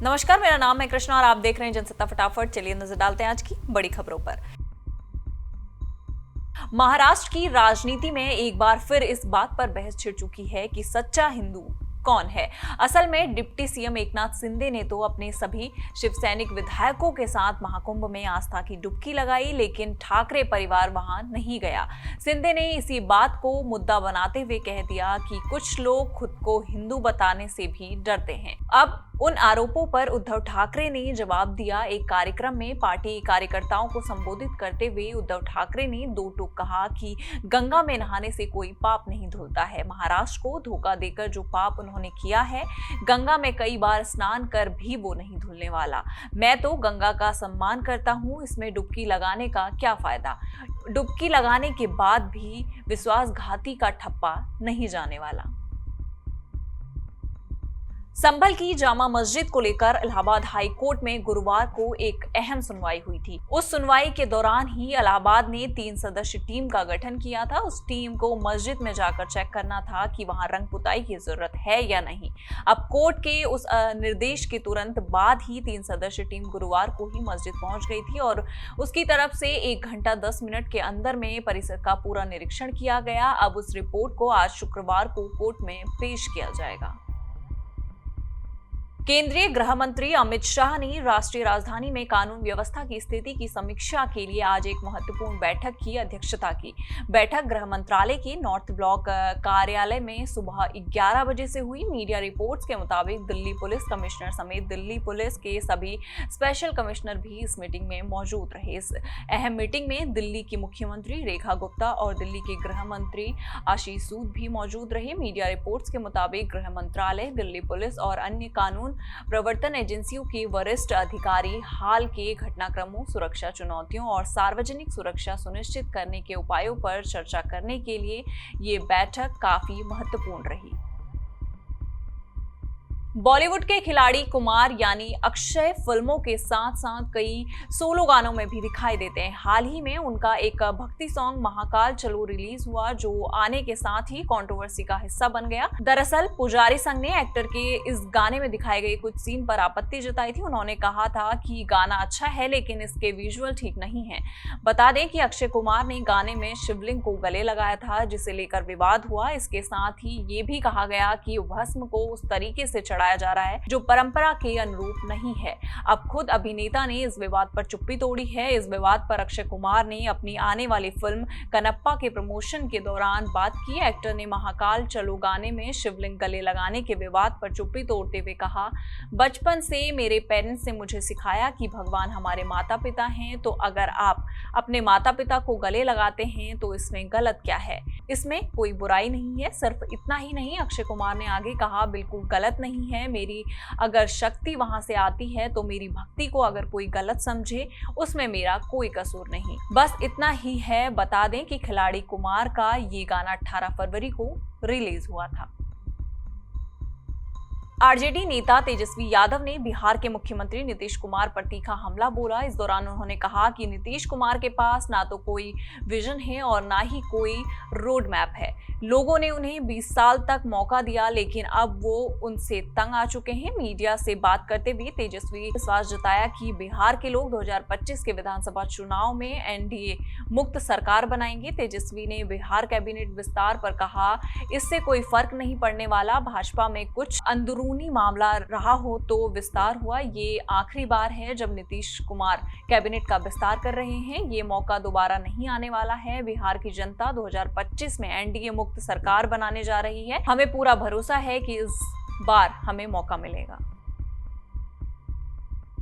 नमस्कार, मेरा नाम है कृष्णा और आप देख रहे हैं जनसत्ता फटाफट। चलिए नजर डालते हैं आज की बड़ी खबरों पर। महाराष्ट्र की राजनीति में एक बार फिर इस बात पर बहस छिड़ चुकी है कि सच्चा हिंदू कौन है। असल में डिप्टी सीएम एकनाथ शिंदे ने तो अपने सभी शिवसैनिक विधायकों के साथ महाकुंभ में आस्था की डुबकी लगाई, लेकिन ठाकरे परिवार वहां नहीं गया। शिंदे ने इसी बात को मुद्दा बनाते हुए कह दिया कि कुछ लोग खुद को हिंदू बताने से भी डरते हैं। अब उन आरोपों पर उद्धव ठाकरे ने जवाब दिया। एक कार्यक्रम में पार्टी कार्यकर्ताओं को संबोधित करते हुए उद्धव ठाकरे ने दो टूक कहा कि गंगा में नहाने से कोई पाप नहीं धुलता है। महाराष्ट्र को धोखा देकर जो पाप उन्होंने किया है, गंगा में कई बार स्नान कर भी वो नहीं धुलने वाला। मैं तो गंगा का सम्मान करता हूं, इसमें डुबकी लगाने का क्या फायदा। डुबकी लगाने के बाद भी विश्वासघाती का ठप्पा नहीं जाने वाला। संभल की जामा मस्जिद को लेकर इलाहाबाद हाई कोर्ट में गुरुवार को एक अहम सुनवाई हुई थी। उस सुनवाई के दौरान ही इलाहाबाद ने 3 सदस्यीय टीम का गठन किया था। उस टीम को मस्जिद में जाकर चेक करना था कि वहां रंग पुताई की जरूरत है या नहीं। अब कोर्ट के उस निर्देश के तुरंत बाद ही 3 सदस्यीय टीम गुरुवार को ही मस्जिद पहुंच गई थी और उसकी तरफ से 1 घंटा 10 मिनट के अंदर में परिसर का पूरा निरीक्षण किया गया। अब उस रिपोर्ट को आज शुक्रवार को कोर्ट में पेश किया जाएगा। केंद्रीय गृह मंत्री अमित शाह ने राष्ट्रीय राजधानी में कानून व्यवस्था की स्थिति की समीक्षा के लिए आज एक महत्वपूर्ण बैठक की अध्यक्षता की। बैठक गृह मंत्रालय के नॉर्थ ब्लॉक कार्यालय में सुबह 11 बजे से हुई। मीडिया रिपोर्ट्स के मुताबिक दिल्ली पुलिस कमिश्नर समेत दिल्ली पुलिस के सभी स्पेशल कमिश्नर भी इस मीटिंग में मौजूद रहे। इस अहम मीटिंग में दिल्ली की मुख्यमंत्री रेखा गुप्ता और दिल्ली के गृह मंत्री आशीष सूद भी मौजूद रहे। मीडिया रिपोर्ट्स के मुताबिक गृह मंत्रालय, दिल्ली पुलिस और अन्य कानून प्रवर्तन एजेंसियों के वरिष्ठ अधिकारी हाल के घटनाक्रमों, सुरक्षा चुनौतियों और सार्वजनिक सुरक्षा सुनिश्चित करने के उपायों पर चर्चा करने के लिए ये बैठक काफी महत्वपूर्ण रही। बॉलीवुड के खिलाड़ी कुमार यानी अक्षय फिल्मों के साथ साथ कई सोलो गानों में भी दिखाई देते हैं। हाल ही में उनका एक भक्ति सॉन्ग महाकाल चलो रिलीज हुआ, जो आने के साथ ही कंट्रोवर्सी का हिस्सा बन गया। दरअसल पुजारी संघ ने एक्टर के इस गाने में दिखाए गए कुछ सीन पर आपत्ति जताई थी। उन्होंने कहा था कि गाना अच्छा है लेकिन इसके विजुअल ठीक नहीं है। बता दें कि अक्षय कुमार ने गाने में शिवलिंग को गले लगाया था, जिसे लेकर विवाद हुआ। इसके साथ ही ये भी कहा गया कि भस्म को उस तरीके से चढ़ाया जा रहा है जो परंपरा के अनुरूप नहीं है। अब खुद अभिनेता ने इस विवाद पर चुप्पी तोड़ी है। इस विवाद पर अक्षय कुमार ने अपनी आने वाली फिल्म कनप्पा के प्रमोशन के दौरान बात की। एक्टर ने महाकाल चलो गाने में शिवलिंग गले लगाने के विवाद पर चुप्पी तोड़ते हुए कहा, बचपन से मेरे पेरेंट्स ने मुझे सिखाया कि भगवान हमारे माता पिता हैं, तो अगर आप अपने माता पिता को गले लगाते हैं तो इसमें गलत क्या है। इसमें कोई बुराई नहीं है। सिर्फ इतना ही नहीं, अक्षय कुमार ने आगे कहा, बिल्कुल गलत नहीं है। मेरी अगर शक्ति वहां से आती है तो मेरी भक्ति को अगर कोई गलत समझे उसमें मेरा कोई कसूर नहीं। बस इतना ही है। बता दें कि खिलाड़ी कुमार का ये गाना 18 फरवरी को रिलीज हुआ था। आरजेडी नेता तेजस्वी यादव ने बिहार के मुख्यमंत्री नीतीश कुमार पर तीखा हमला बोला। इस दौरान उन्होंने कहा कि नीतीश कुमार के पास ना तो कोई विजन है और ना ही कोई रोड मैप है। लोगों ने उन्हें 20 साल तक मौका दिया, लेकिन अब वो उनसे तंग आ चुके हैं। मीडिया से बात करते हुए तेजस्वी विश्वास जताया कि बिहार के लोग 2025 के विधानसभा चुनाव में एनडीए मुक्त सरकार बनाएंगे। तेजस्वी ने बिहार कैबिनेट विस्तार पर कहा, इससे कोई फर्क नहीं पड़ने वाला। भाजपा में कुछ अंदरूनी मामला रहा हो तो विस्तार हुआ। ये आखिरी बार है जब नीतीश कुमार कैबिनेट का विस्तार कर रहे हैं। ये मौका दोबारा नहीं आने वाला है। बिहार की जनता 2025 में एनडीए मुक्त सरकार बनाने जा रही है। हमें पूरा भरोसा है कि इस बार हमें मौका मिलेगा।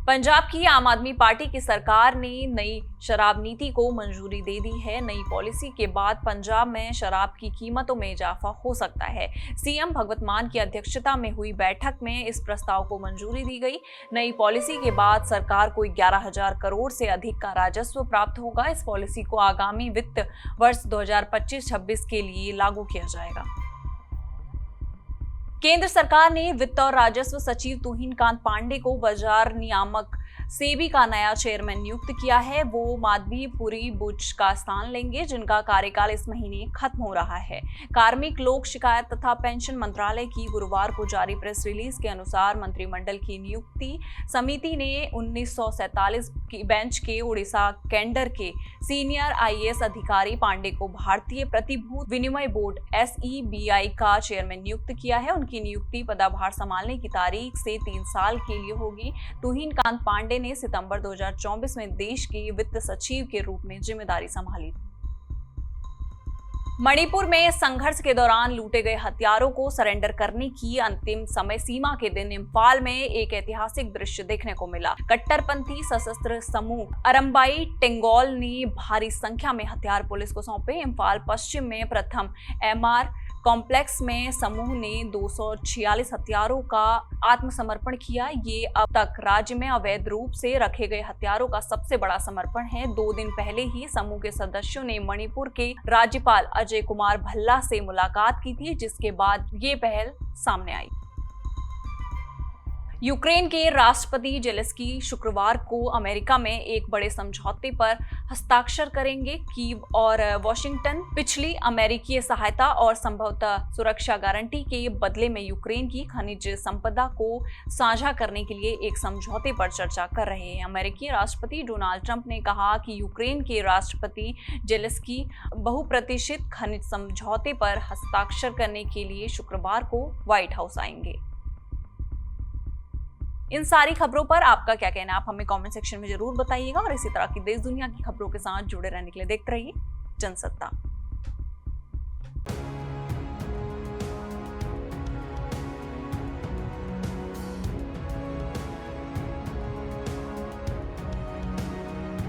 पंजाब की आम आदमी पार्टी की सरकार ने नई शराब नीति को मंजूरी दे दी है। नई पॉलिसी के बाद पंजाब में शराब की कीमतों में इजाफा हो सकता है। सीएम भगवंत मान की अध्यक्षता में हुई बैठक में इस प्रस्ताव को मंजूरी दी गई। नई पॉलिसी के बाद सरकार को 11,000 करोड़ से अधिक का राजस्व प्राप्त होगा। इस पॉलिसी को आगामी वित्त वर्ष 2025-26 के लिए लागू किया जाएगा। केंद्र सरकार ने वित्त और राजस्व सचिव तुहिन कांत पांडे को बाजार नियामक सेबी का नया चेयरमैन नियुक्त किया है। वो माधवी पुरी बुच का स्थान लेंगे, जिनका कार्यकाल इस महीने खत्म हो रहा है। कार्मिक लोक शिकायत तथा पेंशन मंत्रालय की गुरुवार को जारी प्रेस रिलीज के अनुसार मंत्रिमंडल की नियुक्ति समिति ने 1947 की बेंच के उड़ीसा कैडर के सीनियर आईएएस अधिकारी पांडे को भारतीय प्रतिभूति विनिमय बोर्ड SEBI का चेयरमैन नियुक्त किया है। उनकी नियुक्ति पदभार संभालने की तारीख से 3 साल के लिए होगी। तुहिन कांत पांडे ने सितंबर 2024 में देश के वित्त सचिव के रूप में जिम्मेदारी संभाली। मणिपुर में संघर्ष के दौरान लूटे गए हथियारों को सरेंडर करने की अंतिम समय सीमा के दिन इम्फाल में एक ऐतिहासिक दृश्य देखने को मिला। कट्टरपंथी सशस्त्र समूह अरम्बाई टेंगोल ने भारी संख्या में हथियार पुलिस को सौंपे। इम्फाल पश्चिम में प्रथम MR कॉम्प्लेक्स में समूह ने 246 हथियारों का आत्मसमर्पण किया। ये अब तक राज्य में अवैध रूप से रखे गए हथियारों का सबसे बड़ा समर्पण है। 2 दिन पहले ही समूह के सदस्यों ने मणिपुर के राज्यपाल अजय कुमार भल्ला से मुलाकात की थी, जिसके बाद ये पहल सामने आई। यूक्रेन के राष्ट्रपति जेलेंस्की शुक्रवार को अमेरिका में एक बड़े समझौते पर हस्ताक्षर करेंगे। कीव और वॉशिंगटन पिछली अमेरिकी सहायता और संभवतः सुरक्षा गारंटी के बदले में यूक्रेन की खनिज संपदा को साझा करने के लिए एक समझौते पर चर्चा कर रहे हैं। अमेरिकी राष्ट्रपति डोनाल्ड ट्रंप ने कहा कि यूक्रेन के राष्ट्रपति जेलेंस्की बहुप्रतीक्षित खनिज समझौते पर हस्ताक्षर करने के लिए शुक्रवार को व्हाइट हाउस आएंगे। इन सारी खबरों पर आपका क्या कहना है, आप हमें कमेंट सेक्शन में जरूर बताइएगा और इसी तरह की देश दुनिया की खबरों के साथ जुड़े रहने के लिए देखते रहिए जनसत्ता।